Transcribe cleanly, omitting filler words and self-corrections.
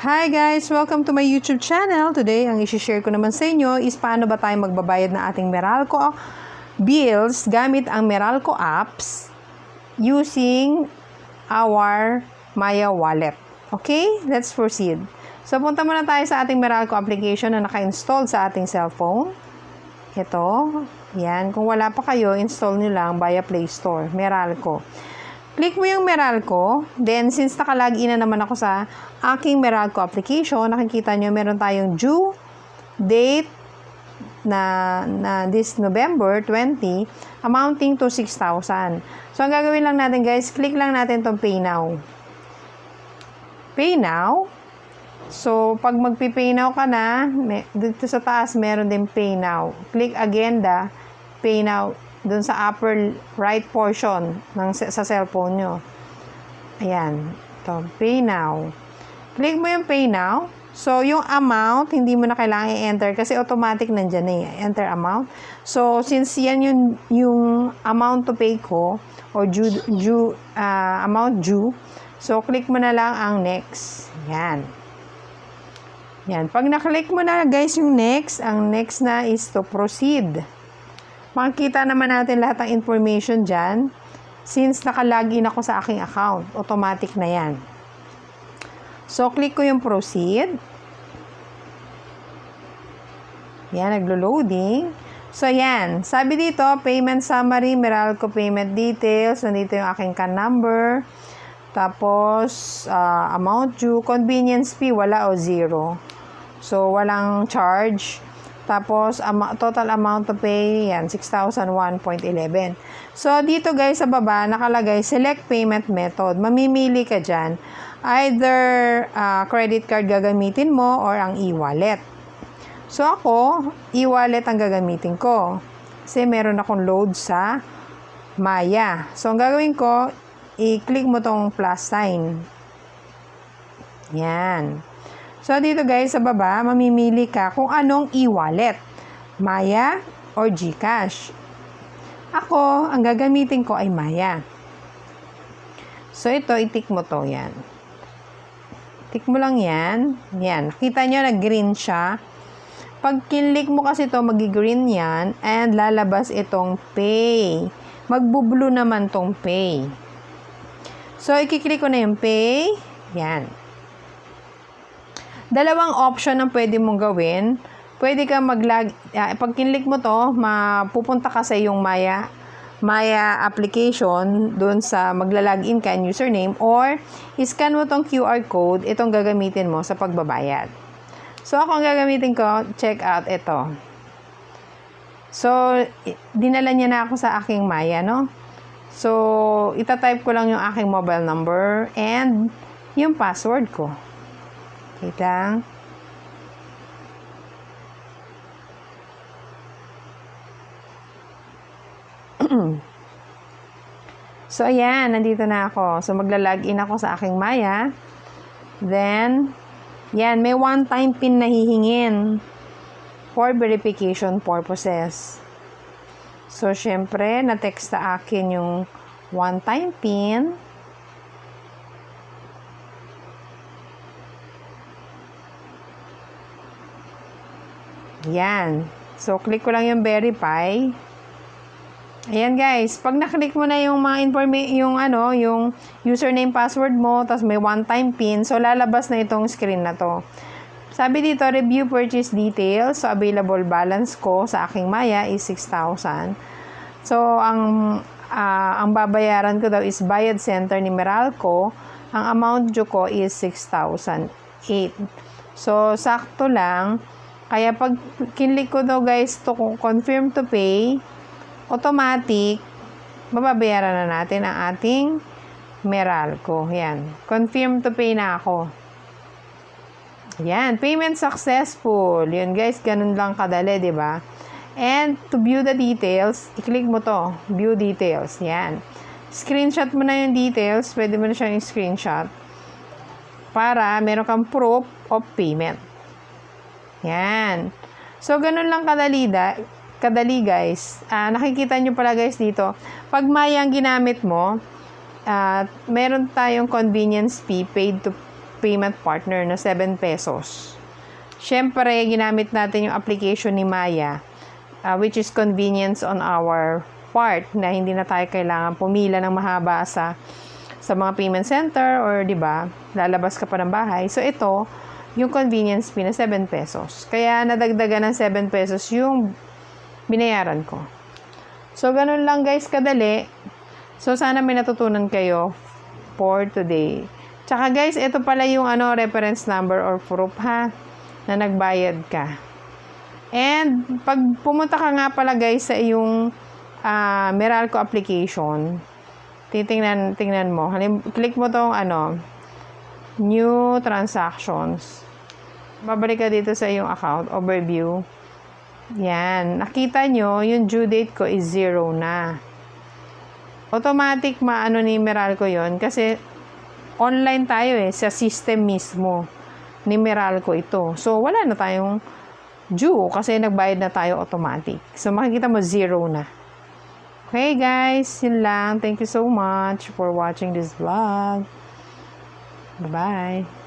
Hi guys! Welcome to my YouTube channel. Today, ang isi-share ko naman sa inyo is paano ba tayo magbabayad ng ating Meralco bills gamit ang Meralco apps using our Maya wallet. Okay? Let's proceed. So, punta muna tayo sa ating Meralco application na naka-install sa ating cellphone. Ito. Yan. Kung wala pa kayo, install nyo lang via Play Store. Meralco. Click mo yung Meralco, then since nakalagin na naman ako sa aking Meralco application, nakikita nyo meron tayong due date na this November 20, amounting to 6,000. So, ang gagawin lang natin guys, click lang natin itong Pay Now. Pay Now. So, pag magpi-Pay Now ka na, dito sa taas meron din Pay Now. Click again the Pay Now dun sa upper right portion sa cellphone nyo. Ayan. Ito, Pay Now. Click mo yung Pay Now. So, yung amount, hindi mo na kailangan i-enter kasi automatic nandyan eh. Enter amount. So, since yan yung amount to pay ko or amount due, so, click mo na lang ang next. Yan. Yan. Pag na-click mo na guys yung next, ang next na is to proceed. Makikita naman natin lahat ng information dyan. Since nakalagin ako sa aking account, automatic na yan. So, click ko yung proceed. Yan, naglo-loading. So, yan. Sabi dito, payment summary, Meralco payment details. Nandito yung aking CAN number. Tapos, amount due, convenience fee, wala o zero. So, walang charge. Tapos, total amount to pay, yan, 6,001.11. So, dito guys, sa baba, nakalagay, select payment method. Mamimili ka dyan. Either credit card gagamitin mo or ang e-wallet. So, ako, e-wallet ang gagamitin ko. Kasi meron akong load sa Maya. So, ang gagawin ko, i-click mo tong plus sign. Yan. So, dito guys, sa baba, mamimili ka kung anong e-wallet. Maya or GCash. Ako, ang gagamitin ko ay Maya. So, ito, i-tick mo to, yan. Tick mo lang yan. Yan. Nakita nyo, nag-green siya. Pag kinlik mo kasi ito, mag-green yan. And lalabas itong pay. Magbu-blue naman tong pay. So, ikiklik ko na yung pay. Yan. Dalawang option ang pwede mong gawin. Pwede ka pag kinlik mo to, mapupunta ka sa yung Maya application, doon sa magla-login ka and username, or iscan mo tong QR code, itong gagamitin mo sa pagbabayad. So, ako ang gagamitin ko, check out ito. So, dinala niya na ako sa aking Maya, no? So, itatype ko lang yung aking mobile number and yung password ko. Wait lang. So, ayan. Nandito na ako. So, magla-login ako sa aking Maya. Then, yan. May one-time PIN na hihingin for verification purposes. So, syempre, na-text sa akin yung one-time PIN. Yan. So, click ko lang yung verify. Ayan guys, pag na-click mo na yung mga yung username, password mo, tapos may one-time PIN, so lalabas na itong screen na to. Sabi dito, review purchase details. So, available balance ko sa aking Maya is 6,000. So, ang babayaran ko daw is bayad center ni Meralco. Ang amount due ko is 6,008. So, sakto lang. Kaya pag kinlik ko daw guys to confirm to pay, automatic, mababayaran na natin ang ating Meralco. Yan. Confirm to pay na ako. Yan. Payment successful. Yun guys, ganun lang kadali, di ba? And to view the details, i-click mo to. View details. Yan. Screenshot mo na yung details. Pwede mo na siyang screenshot para meron kang proof of payment. Yan. So, ganun lang kadali guys. Nakikita nyo pala guys dito. Pag Maya ang ginamit mo, meron tayong convenience fee, payment partner na 7 pesos. Siyempre, ginamit natin yung application ni Maya, which is convenience on our part, na hindi na tayo kailangan pumila ng mahaba sa mga payment center or 'di ba, lalabas ka pa ng bahay. So ito, yung convenience fee na 7 pesos. Kaya nadagdagan ng 7 pesos yung binayaran ko. So ganun lang guys kadali. So sana may natutunan kayo for today. Tsaka guys, ito pala yung reference number or proof ha, na nagbayad ka. And pag pumunta ka nga pala guys sa iyong Meralco application, tingnan mo. Click mo tong new transactions. Babalik ka dito sa iyong account, overview. Yan. Nakita nyo, yung due date ko is 0 na. Automatic ni Meralco yon kasi online tayo sa system mismo ni Meralco ito. So, wala na tayong due kasi nagbayad na tayo automatic. So, makikita mo 0 na. Okay guys, yun lang. Thank you so much for watching this vlog. Bye-bye.